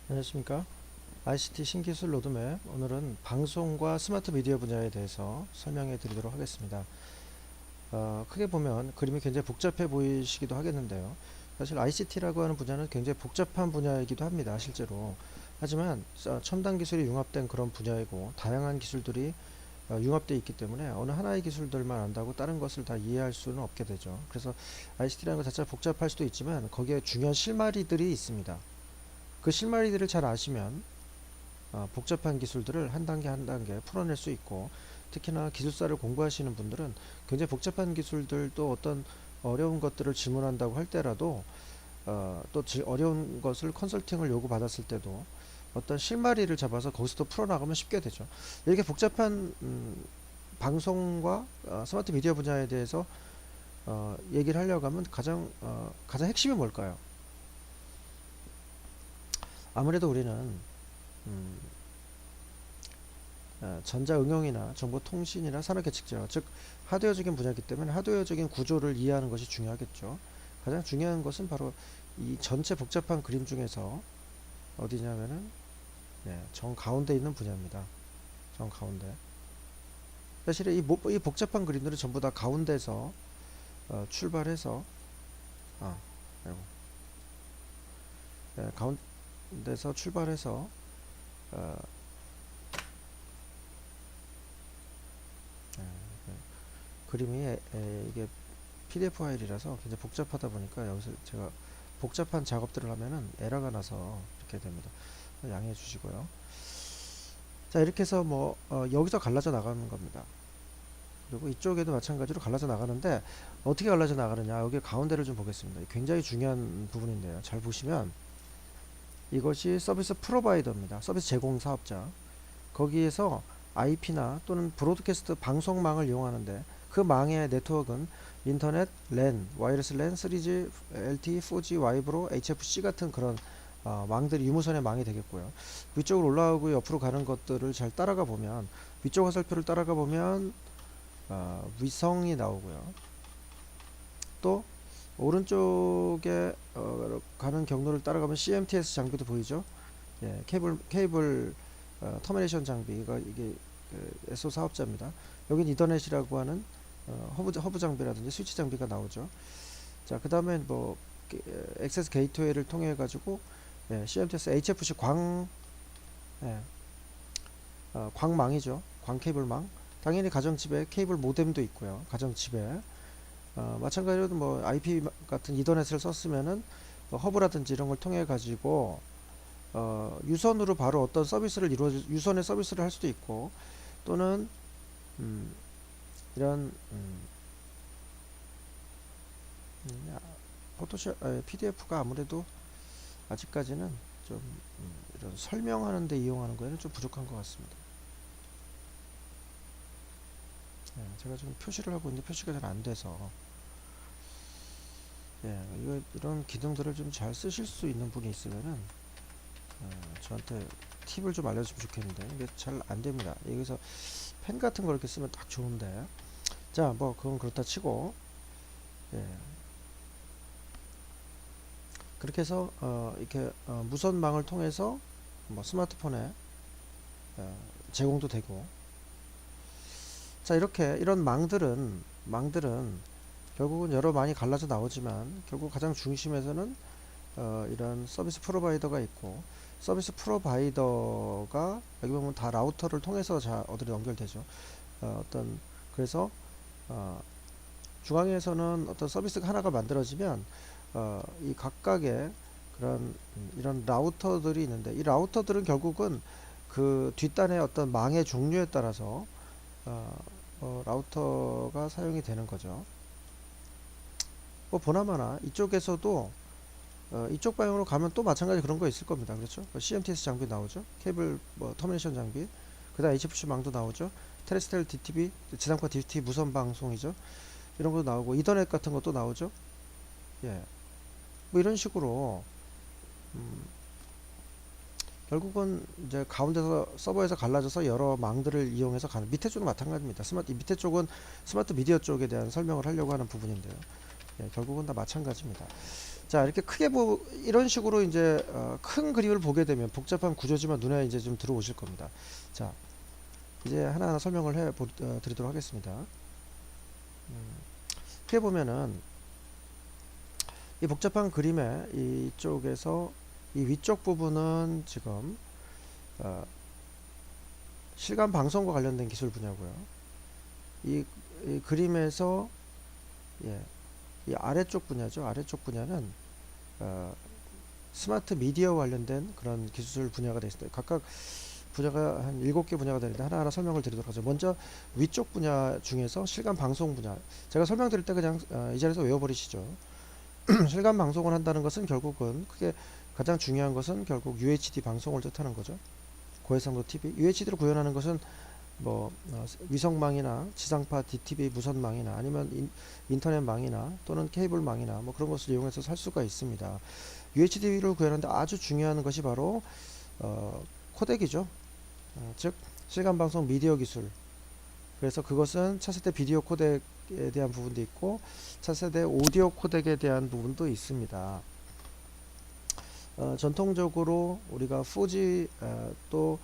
안녕하십니까. ICT 신기술 로드맵, 오늘은 방송과 스마트 미디어 분야에 대해서 설명해 드리도록 하겠습니다. 크게 보면 그림이 굉장히 복잡해 보이시기도 하겠는데요. 사실 ICT라고 하는 분야는 굉장히 복잡한 분야이기도 합니다, 실제로. 하지만 첨단 기술이 융합된 그런 분야이고 다양한 기술들이 융합되어 있기 때문에 어느 하나의 기술들만 안다고 다른 것을 다 이해할 수는 없게 되죠. 그래서 ICT라는 것 자체가 복잡할 수도 있지만 거기에 중요한 실마리들이 있습니다. 그 실마리들을 잘 아시면 복잡한 기술들을 한 단계 한 단계 풀어낼 수 있고, 특히나 기술사를 공부하시는 분들은 굉장히 복잡한 기술들, 또 어떤 어려운 것들을 질문한다고 할 때라도 또 어려운 것을 컨설팅을 요구받았을 때도 어떤 실마리를 잡아서 거기서 또 풀어나가면 쉽게 되죠. 이렇게 복잡한 방송과 스마트 미디어 분야에 대해서 얘기를 하려고 하면 가장 핵심이 뭘까요? 아무래도 우리는 음, 전자응용이나 정보통신이나 산업계측제어, 즉 하드웨어적인 분야이기 때문에 하드웨어적인 구조를 이해하는 것이 중요하겠죠. 가장 중요한 것은 바로 이 전체 복잡한 그림 중에서 어디냐면은 정 가운데 있는 분야입니다. 정 가운데. 사실 이 복잡한 그림들은 전부 다 가운데서 출발해서 아, 아이고, 가운데서 출발해서 어, 그림이 이게 PDF 파일이라서 굉장히 복잡하다 보니까 여기서 제가 복잡한 작업들을 하면은 에러가 나서 이렇게 됩니다. 양해해 주시고요. 자, 이렇게 해서 여기서 갈라져 나가는 겁니다. 그리고 이쪽에도 마찬가지로 갈라져 나가는데 어떻게 갈라져 나가느냐, 여기 가운데를 좀 보겠습니다. 굉장히 중요한 부분인데요. 잘 보시면 이것이 서비스 프로바이더입니다. 서비스 제공 사업자. 거기에서 IP나 또는 브로드캐스트 방송망을 이용하는데, 그 망의 네트워크는 인터넷, 랜, 와이어리스 랜, 3G, LTE, 4G, 와이브로, HFC 같은 그런 망들이 유무선의 망이 되겠고요. 위쪽으로 올라오고 옆으로 가는 것들을 잘 따라가 보면, 위쪽 화살표를 따라가 보면 위성이 나오고요. 또 오른쪽에 가는 경로를 따라가면 CMTS 장비도 보이죠. 예, 케이블 터미네이션 장비가 이게 SO 사업자입니다. 여긴 이더넷이라고 하는 허브 장비라든지 스위치 장비가 나오죠. 자, 그 다음에 액세스 게이트웨이를 통해 가지고 CMTS HFC 예, 광망이죠. 광 케이블망. 당연히 가정집에 케이블 모뎀도 있고요. 가정집에 마찬가지로 IP 같은 이더넷을 썼으면은 허브라든지 이런 걸 통해 가지고 유선으로 바로 어떤 서비스를 유선의 서비스를 할 수도 있고, 또는 음, 이런 포토샵 PDF가 아무래도 아직까지는 좀 이런 설명하는 데 이용하는 거에는 좀 부족한 것 같습니다. 제가 지금 표시를 하고 있는데 표시가 잘 안 돼서, 이런 기능들을 좀 잘 쓰실 수 있는 분이 있으면은 저한테 팁을 좀 알려주면 좋겠는데 이게 잘 안 됩니다. 여기서 펜 같은 거 이렇게 쓰면 딱 좋은데, 자, 그건 그렇다 치고, 예, 그렇게 해서 이렇게 무선망을 통해서 스마트폰에 제공도 되고, 자, 이렇게 이런 망들은 결국은 여러 많이 갈라져 나오지만 결국 가장 중심에서는 이런 서비스 프로바이더가 있고, 서비스 프로바이더가 여기 보면 다 라우터를 통해서 어디로 연결되죠. 그래서 중앙에서는 어떤 서비스가 하나가 만들어지면 이 각각의 그런 이런 라우터들이 있는데, 이 라우터들은 결국은 그 뒷단의 어떤 망의 종류에 따라서 라우터가 사용이 되는 거죠. 보나마나 이쪽에서도 이쪽 방향으로 가면 또 마찬가지 그런 거 있을 겁니다. 그렇죠? CMTS 장비 나오죠. 케이블 터미네이션 장비. 그다음 HFC 망도 나오죠. 테레스트리얼 DTV, 지상파 DTV 무선 방송이죠. 이런 것도 나오고, 이더넷 같은 것도 나오죠. 예. 이런 식으로 결국은 이제 가운데서 서버에서 갈라져서 여러 망들을 이용해서 가는, 밑에 쪽은 마찬가지입니다. 이 밑에 쪽은 스마트 미디어 쪽에 대한 설명을 하려고 하는 부분인데요. 결국은 다 마찬가지입니다. 자, 자, 이렇게 크게 이런 식으로 이제 큰 그림을 보게 되면 복잡한 구조지만 눈에 이제 좀 들어오실 겁니다. 자, 이제 하나하나 설명을 드리도록 하겠습니다. 크게 보면은 이 복잡한 그림의 이쪽에서 이 위쪽 부분은 지금 실감 방송과 관련된 기술 분야고요. 이 그림에서 예, 이 아래쪽 분야죠. 아래쪽 분야는 스마트 미디어 관련된 그런 기술 분야가 되어 있습니다. 각각 분야가 한 7개 분야가 되는데 하나하나 설명을 드리도록 하죠. 먼저 위쪽 분야 중에서 실감 방송 분야. 제가 설명드릴 때 그냥 이 자리에서 외워버리시죠. 실감 방송을 한다는 것은 결국은 크게 가장 중요한 것은 결국 UHD 방송을 뜻하는 거죠. 고해상도 TV. UHD로 구현하는 것은 뭐 위성망이나 지상파 DTV 무선망이나 아니면 인터넷망이나 또는 케이블망이나 뭐 그런 것을 이용해서 살 수가 있습니다. UHD를 구현하는데 아주 중요한 것이 바로 코덱이죠. 즉 실감방송 미디어 기술. 그래서 그것은 차세대 비디오 코덱에 대한 부분도 있고 차세대 오디오 코덱에 대한 부분도 있습니다. 전통적으로 우리가 4G 또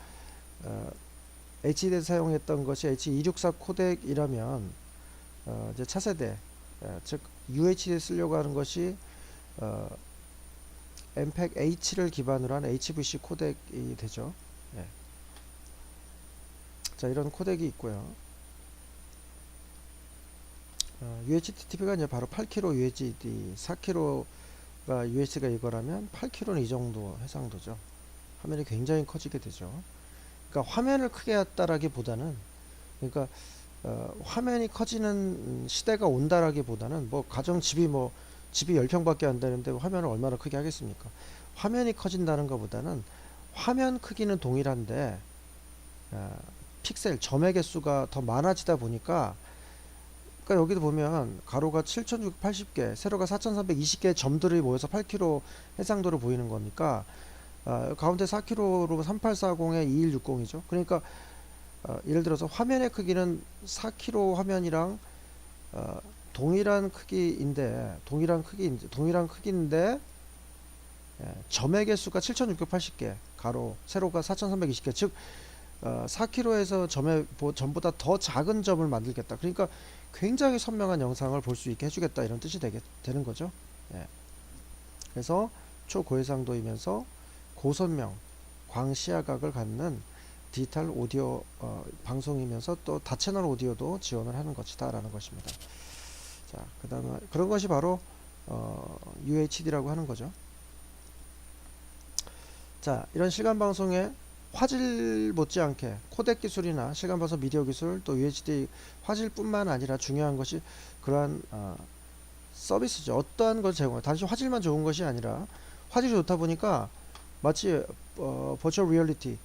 HD에 사용했던 것이 H264 코덱이라면 이제 차세대 즉 UHD에 쓰려고 하는 것이 MPEG H를 기반으로 한 HVC 코덱이 되죠. 예. 자, 이런 코덱이 있고요. UHD TV가 이제 바로 8kg UHD, 4kg가 UHD가 이거라면 8kg는 이 정도 해상도죠. 화면이 굉장히 커지게 되죠. 그러니까 화면을 크게 했다라기보다는, 그러니까 화면이 커지는 시대가 온다라기보다는 뭐 가정집이 뭐 집이 10평밖에 안 되는데 화면을 얼마나 크게 하겠습니까? 화면이 커진다는 것보다는 화면 크기는 동일한데 픽셀 점의 개수가 더 많아지다 보니까, 그러니까 여기도 보면 가로가 7680개, 세로가 4320개의 점들이 모여서 8km 해상도로 보이는 거니까 가운데 4km로 3840에 2160이죠. 그러니까 예를 들어서 화면의 크기는 4km 화면이랑 동일한 크기인데 점의 개수가 7680개, 가로 세로가 4320개, 즉 4km에서 점보다 더 작은 점을 만들겠다. 그러니까 굉장히 선명한 영상을 볼 수 있게 해주겠다, 이런 뜻이 되는 거죠. 예. 그래서 초고해상도이면서 고선명, 광시야각을 갖는 디지털 오디오 방송이면서 또 다채널 오디오도 지원을 하는 것이다라는 것입니다. 자, 그 다음에 그런 것이 바로 UHD라고 하는 거죠. 자, 이런 실감방송에 화질 못지않게 코덱 기술이나 실감방송 미디어 기술 또 UHD 화질뿐만 아니라 중요한 것이 그러한 서비스죠. 어떠한 걸 제공해, 단지 화질만 좋은 것이 아니라 화질이 좋다 보니까 마치 버추얼 리얼리티,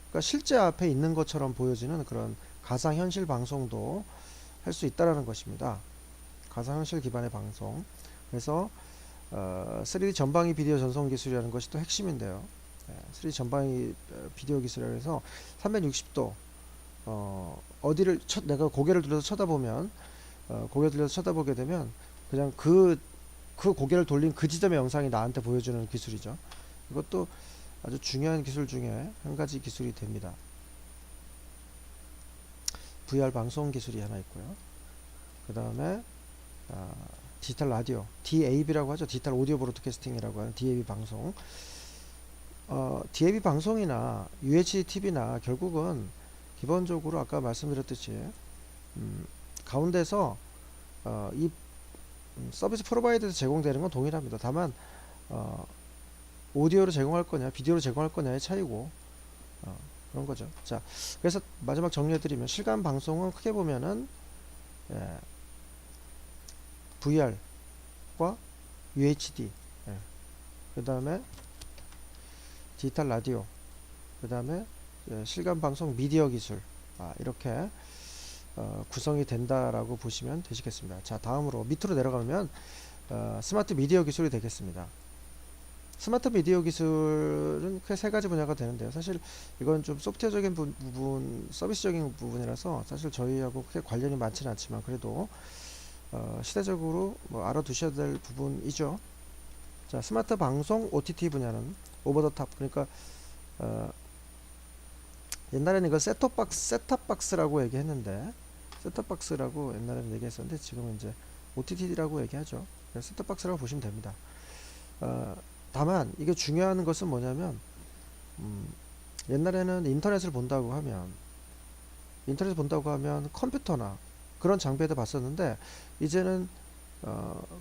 그러니까 실제 앞에 있는 것처럼 보여지는 그런 가상현실 방송도 할 수 있다라는 것입니다. 가상현실 기반의 방송. 그래서 3D 전방위 비디오 전송 기술이라는 것이 또 핵심인데요. 3D 전방위 비디오 기술이라 해서 360도 어디를 내가 고개를 들여서 쳐다보면 고개를 들여서 쳐다보게 되면 그냥 그 고개를 돌린 그 지점의 영상이 나한테 보여주는 기술이죠. 이것도 아주 중요한 기술 중에 한 가지 기술이 됩니다. VR 방송 기술이 하나 있고요. 그 다음에 디지털 라디오, DAB라고 하죠. 디지털 오디오 브로드캐스팅이라고 하는 DAB 방송. DAB 방송이나 UHD TV나 결국은 기본적으로 아까 말씀드렸듯이 가운데서 이 서비스 프로바이더에서 제공되는 건 동일합니다. 다만 오디오로 제공할 거냐 비디오로 제공할 거냐의 차이고 그런 거죠. 자, 그래서 마지막 정리해드리면 실감 방송은 크게 보면은 VR과 UHD, 그 다음에 디지털 라디오, 그 다음에 실감 방송 미디어 기술, 이렇게 구성이 된다라고 보시면 되시겠습니다. 자, 다음으로 밑으로 내려가면 스마트 미디어 기술이 되겠습니다. 스마트 미디어 기술은 크게 세 가지 분야가 되는데요. 사실 이건 좀 소프트웨어적인 부분, 서비스적인 부분이라서 사실 저희하고 크게 관련이 많지는 않지만 그래도 시대적으로 뭐 알아두셔야 될 부분이죠. 자, 스마트 방송 OTT 분야는 오버 더 탑. 그러니까 옛날에는 이걸 셋탑박스라고 얘기했는데, 셋탑박스라고 옛날에는 얘기했었는데 지금은 이제 OTT라고 얘기하죠. 셋탑박스라고 보시면 됩니다. 다만 이게 중요한 것은 뭐냐면, 옛날에는 인터넷을 본다고 하면 컴퓨터나 그런 장비에도 봤었는데, 이제는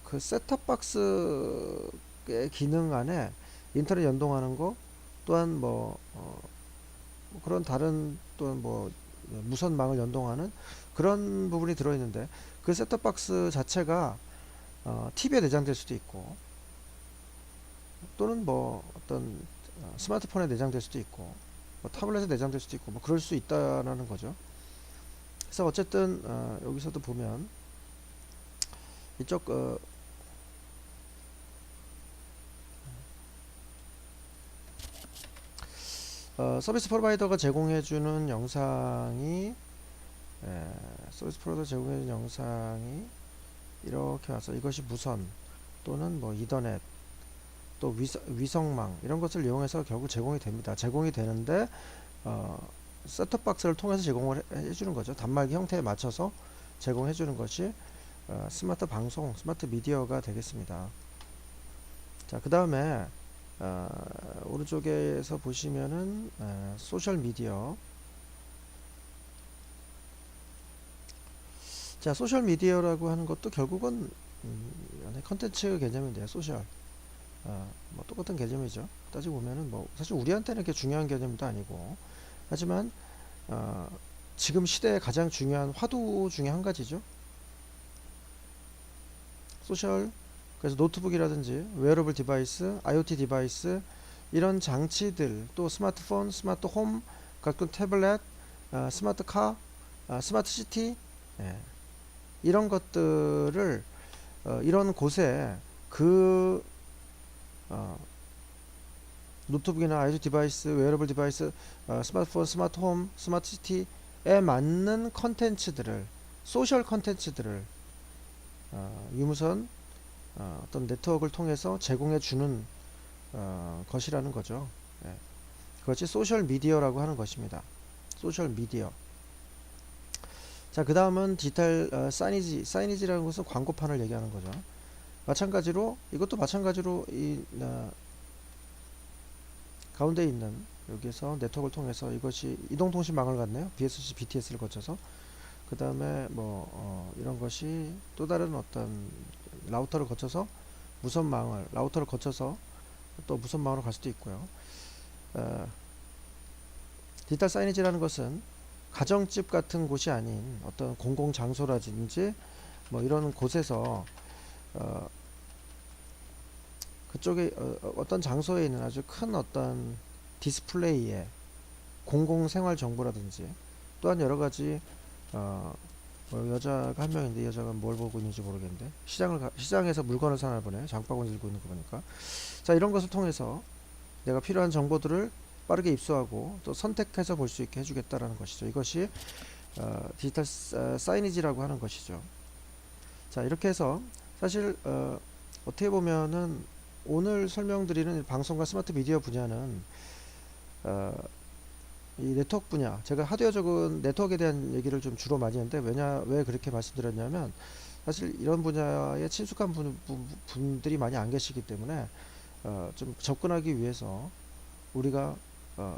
그 셋탑박스의 기능 안에 인터넷 연동하는 거, 또한 뭐 그런 다른, 또한 뭐 무선망을 연동하는 그런 부분이 들어있는데, 그 셋탑박스 자체가 TV에 내장될 수도 있고, 또는 뭐 어떤 스마트폰에 내장될 수도 있고, 뭐 타블렛에 내장될 수도 있고, 뭐 그럴 수 있다라는 거죠. 그래서 어쨌든 여기서도 보면 이쪽 서비스 프로바이더가 제공해주는 영상이, 서비스 프로바이더 제공해주는 영상이 이렇게 와서 이것이 무선 또는 뭐 이더넷 또 위성망 이런 것을 이용해서 결국 제공이 됩니다. 제공이 되는데 셋톱박스를 통해서 제공을 해주는 거죠. 단말기 형태에 맞춰서 제공해주는 것이 스마트 방송, 스마트 미디어가 되겠습니다. 자, 그 다음에 오른쪽에서 보시면은 소셜 미디어. 자, 소셜 미디어라고 하는 것도 결국은 컨텐츠 개념인데요. 소셜. 뭐 똑같은 개념이죠. 따지고 보면은 뭐 사실 우리한테는 이렇게 중요한 개념도 아니고, 하지만 지금 시대에 가장 중요한 화두 중에 한 가지죠. 소셜. 그래서 노트북이라든지 웨어러블 디바이스, IoT 디바이스 이런 장치들, 또 스마트폰, 스마트 홈, 각종 태블릿, 스마트 카, 스마트 시티, 이런 것들을 이런 곳에 그 노트북이나 IoT 디바이스, 웨어러블 디바이스, 스마트폰, 스마트 홈, 스마트 시티에 맞는 컨텐츠들을, 소셜 컨텐츠들을 유무선 어떤 네트워크를 통해서 제공해 주는 것이라는 거죠. 그것이 소셜 미디어라고 하는 것입니다. 소셜 미디어. 자, 그 다음은 디지털 사이니지라는 것은 광고판을 얘기하는 거죠. 이것도 마찬가지로 이 가운데 있는 여기서 네트워크를 통해서 이것이 이동통신망을 갖네요. BSC, BTS를 거쳐서. 그 다음에 뭐 이런 것이 또 다른 어떤 라우터를 거쳐서 라우터를 거쳐서 또 무선망으로 갈 수도 있고요. 디지털 사이니지라는 것은 가정집 같은 곳이 아닌 어떤 공공장소라든지 뭐 이런 곳에서 그쪽에 어떤 장소에 있는 아주 큰 어떤 디스플레이에 공공생활 정보라든지, 또한 여러가지 뭐 여자가 한 명인데, 여자가 뭘 보고 있는지 모르겠는데 시장에서 물건을 사나 보네. 장바구니 들고 있는 거 보니까. 자, 이런 것을 통해서 내가 필요한 정보들을 빠르게 입수하고 또 선택해서 볼 수 있게 해주겠다라는 것이죠. 이것이 디지털 사이니지라고 하는 것이죠. 자, 이렇게 해서 사실 어떻게 보면은 오늘 설명드리는 방송과 스마트 미디어 분야는 이 네트워크 분야, 제가 하드웨어적인 네트워크에 대한 얘기를 좀 주로 많이 했는데, 왜 그렇게 말씀드렸냐면, 사실 이런 분야에 친숙한 분들이 많이 안 계시기 때문에 좀 접근하기 위해서 우리가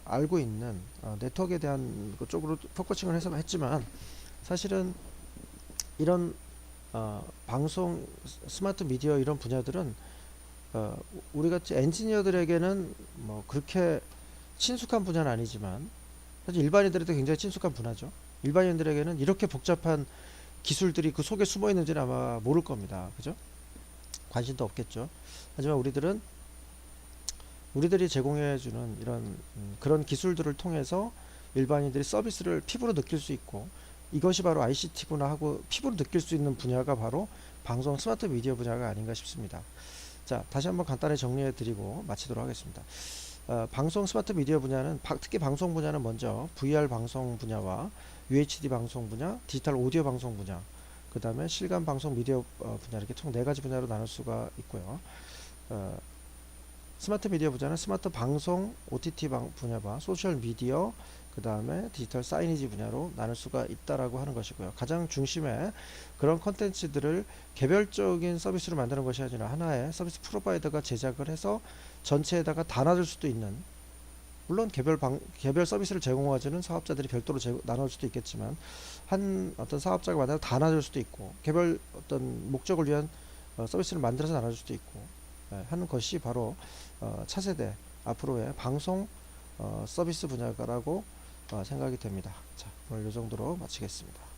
알고 있는 네트워크에 대한 쪽으로 포커싱을 해서 했지만, 사실은 이런 방송, 스마트 미디어 이런 분야들은 우리같이 엔지니어들에게는 뭐 그렇게 친숙한 분야는 아니지만, 사실 일반인들에게 굉장히 친숙한 분야죠. 일반인들에게는 이렇게 복잡한 기술들이 그 속에 숨어 있는지는 아마 모를 겁니다. 그죠? 관심도 없겠죠. 하지만 우리들이 제공해주는 이런 그런 기술들을 통해서 일반인들이 서비스를 피부로 느낄 수 있고, 이것이 바로 ICT구나 하고 피부로 느낄 수 있는 분야가 바로 방송 스마트 미디어 분야가 아닌가 싶습니다. 자, 다시 한번 간단히 정리해 드리고 마치도록 하겠습니다. 방송 스마트 미디어 분야는 특히 방송 분야는 먼저 VR 방송 분야와 UHD 방송 분야, 디지털 오디오 방송 분야, 그 다음에 실감 방송 미디어 분야, 이렇게 총 4가지 분야로 나눌 수가 있고요. 스마트 미디어 분야는 스마트 방송, OTT 분야와 소셜 미디어, 그 다음에 디지털 사이니지 분야로 나눌 수가 있다라고 하는 것이고요. 가장 중심에 그런 컨텐츠들을 개별적인 서비스로 만드는 것이 아니라 하나의 서비스 프로바이더가 제작을 해서 전체에다가 다 놔줄 수도 있는, 물론 개별 서비스를 제공하지는 사업자들이 별도로 나눌 수도 있겠지만 한 어떤 사업자가 만들어 다 놔줄 수도 있고 개별 어떤 목적을 위한 서비스를 만들어서 나눠줄 수도 있고 하는 것이 바로 차세대 앞으로의 방송 서비스 분야라고 생각이 됩니다. 자, 오늘 이 정도로 마치겠습니다.